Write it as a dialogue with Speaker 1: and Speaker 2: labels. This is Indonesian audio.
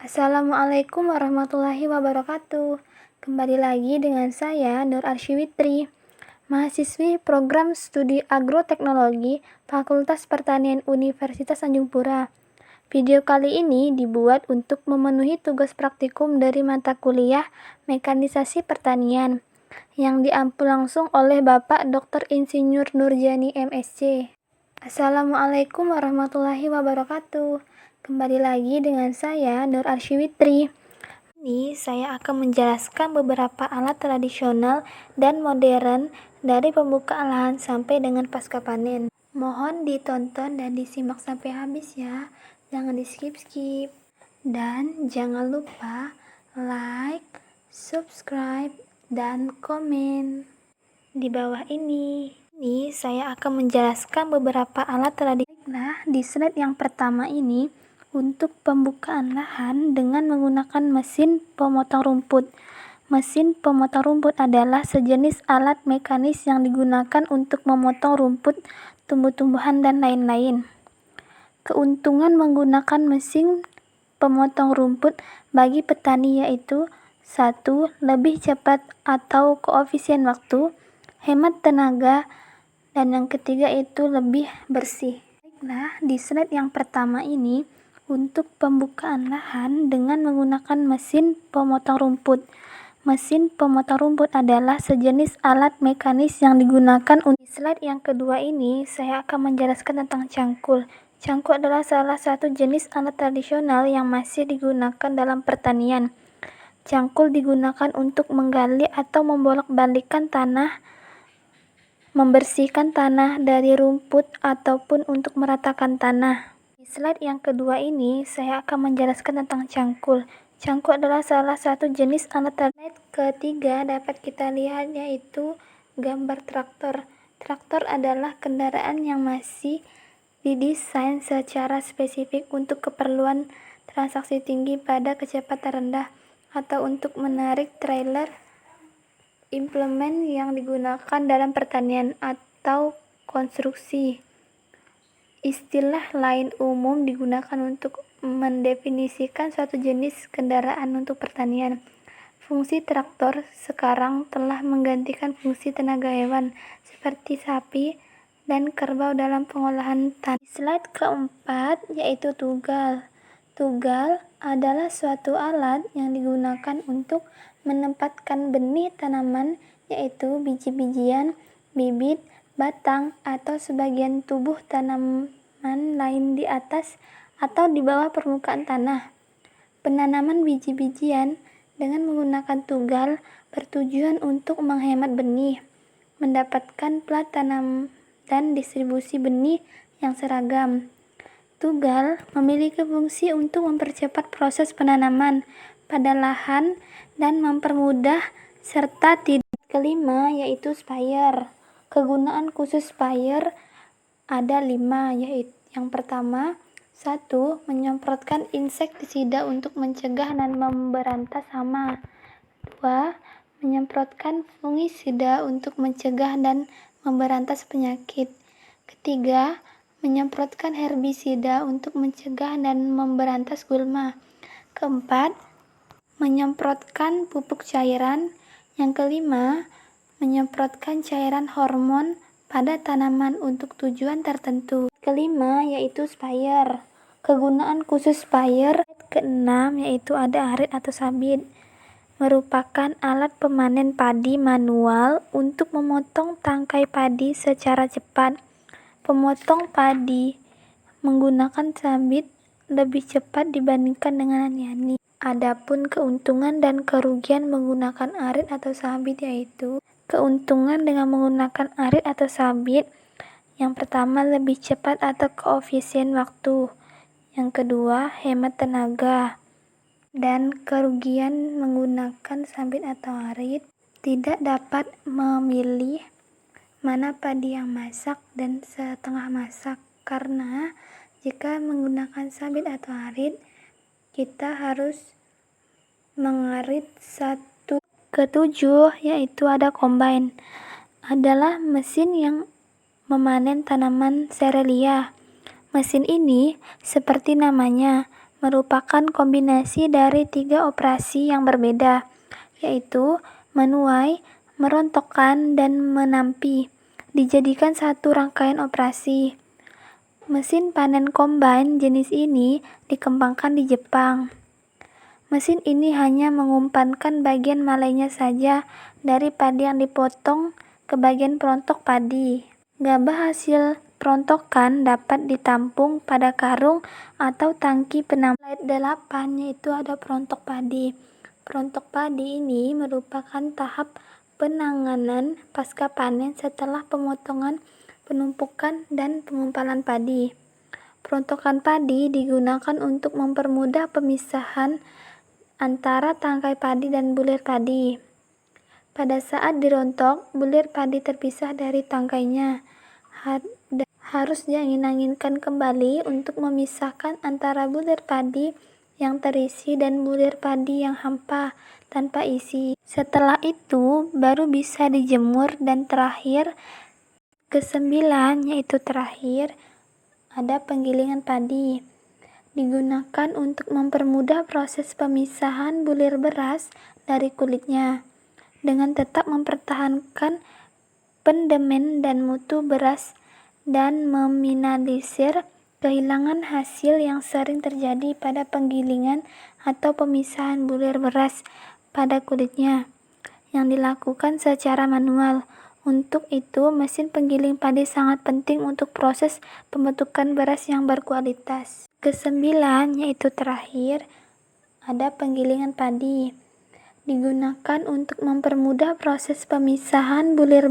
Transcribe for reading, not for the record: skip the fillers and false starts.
Speaker 1: Assalamualaikum warahmatullahi wabarakatuh. Kembali lagi dengan saya Nur Arsyiwitri, mahasiswi program studi agroteknologi Fakultas Pertanian Universitas Tanjung Pura. Video kali ini dibuat untuk memenuhi tugas praktikum dari mata kuliah Mekanisasi Pertanian yang diampu langsung oleh Bapak Dr. Insinyur Nurjani MSc. Assalamualaikum warahmatullahi wabarakatuh. Kembali lagi dengan saya Nur Arsyiwitri. Ini saya akan menjelaskan beberapa alat tradisional dan modern dari pembukaan lahan sampai dengan pasca panen. Mohon ditonton dan disimak sampai habis ya. Jangan di-skip-skip. Dan jangan lupa like, subscribe, dan komen di bawah ini. Ini saya akan menjelaskan beberapa alat tradisional. Nah, di slide yang pertama ini untuk pembukaan lahan dengan menggunakan mesin pemotong rumput. Mesin pemotong rumput adalah sejenis alat mekanis yang digunakan untuk memotong rumput, tumbuh-tumbuhan, dan lain-lain. Keuntungan menggunakan mesin pemotong rumput bagi petani yaitu 1. Lebih cepat atau koefisien waktu, hemat tenaga, dan yang ketiga itu lebih bersih. Nah, di slide yang pertama ini untuk pembukaan lahan dengan menggunakan mesin pemotong rumput. Mesin pemotong rumput adalah sejenis alat mekanis yang digunakan untuk. Di slide yang kedua ini saya akan menjelaskan tentang cangkul. Cangkul adalah salah satu jenis alat tradisional yang masih digunakan dalam pertanian. Cangkul digunakan untuk menggali atau membolak-balikkan tanah, membersihkan tanah dari rumput, ataupun untuk meratakan tanah. Di slide yang kedua ini, saya akan menjelaskan tentang cangkul. Cangkul adalah salah satu jenis alat tradisional. Ketiga dapat kita lihat yaitu gambar traktor. Traktor adalah kendaraan yang masih didesain secara spesifik untuk keperluan transaksi tinggi pada kecepatan rendah atau untuk menarik trailer. Implemen yang digunakan dalam pertanian atau konstruksi. Istilah lain umum digunakan untuk mendefinisikan suatu jenis kendaraan untuk pertanian. Fungsi traktor sekarang telah menggantikan fungsi tenaga hewan seperti sapi dan kerbau dalam pengolahan tanah. Slide keempat yaitu tugal. Tugal adalah suatu alat yang digunakan untuk menempatkan benih tanaman yaitu biji-bijian, bibit, batang, atau sebagian tubuh tanaman lain di atas atau di bawah permukaan tanah. Penanaman biji-bijian dengan menggunakan tugal bertujuan untuk menghemat benih, mendapatkan plat tanam, dan distribusi benih yang seragam. Tugal memiliki fungsi untuk mempercepat proses penanaman pada lahan dan mempermudah serta tidak. Kelima yaitu sprayer. Kegunaan khusus sprayer ada 5 yaitu yang pertama 1. Menyemprotkan insektisida untuk mencegah dan memberantas hama. 2. Menyemprotkan fungisida untuk mencegah dan memberantas penyakit. Ketiga, menyemprotkan herbisida untuk mencegah dan memberantas gulma. Keempat, menyemprotkan pupuk cairan. Yang kelima, menyemprotkan cairan hormon pada tanaman untuk tujuan tertentu. Kelima yaitu sprayer. Kegunaan khusus sprayer. Keenam yaitu ada arit atau sabit. Merupakan alat pemanen padi manual untuk memotong tangkai padi secara cepat. Pemotong padi menggunakan sabit lebih cepat dibandingkan dengan yani. Adapun keuntungan dan kerugian menggunakan arit atau sabit yaitu keuntungan dengan menggunakan arit atau sabit. Yang pertama lebih cepat atau koefisien waktu. Yang kedua hemat tenaga. Dan kerugian menggunakan sabit atau arit tidak dapat memilih mana padi yang masak dan setengah masak karena jika menggunakan sabit atau arit kita harus mengarit satu. Ketujuh yaitu ada combine, adalah mesin yang memanen tanaman serelia. Mesin ini seperti namanya merupakan kombinasi dari 3 operasi yang berbeda, yaitu menuai, merontokkan, dan menampi, dijadikan satu rangkaian operasi. Mesin panen combine jenis ini dikembangkan di Jepang. Mesin ini hanya mengumpankan bagian malainya saja dari padi yang dipotong ke bagian perontok padi. Gabah hasil perontokan dapat ditampung pada karung atau tangki penampungan. Slide 8 yaitu ada perontok padi. Perontok padi ini merupakan tahap penanganan pasca panen setelah pemotongan, penumpukan, dan pengumpalan padi. Perontokan padi digunakan untuk mempermudah pemisahan antara tangkai padi dan bulir padi. Pada saat dirontok, bulir padi terpisah dari tangkainya. Harus diangin-anginkan kembali untuk memisahkan antara bulir padi yang terisi dan bulir padi yang hampa tanpa isi. Setelah itu baru bisa dijemur. Dan terakhir, ke-9 yaitu terakhir, ada penggilingan padi. Digunakan untuk mempermudah proses pemisahan bulir beras dari kulitnya, dengan tetap mempertahankan pendemen dan mutu beras dan meminimalisir kehilangan hasil yang sering terjadi pada penggilingan atau pemisahan bulir beras pada kulitnya, yang dilakukan secara manual. Untuk itu, mesin penggiling padi sangat penting untuk proses pembentukan beras yang berkualitas. Ke-9 yaitu terakhir, ada penggilingan padi. Digunakan untuk mempermudah proses pemisahan bulir beras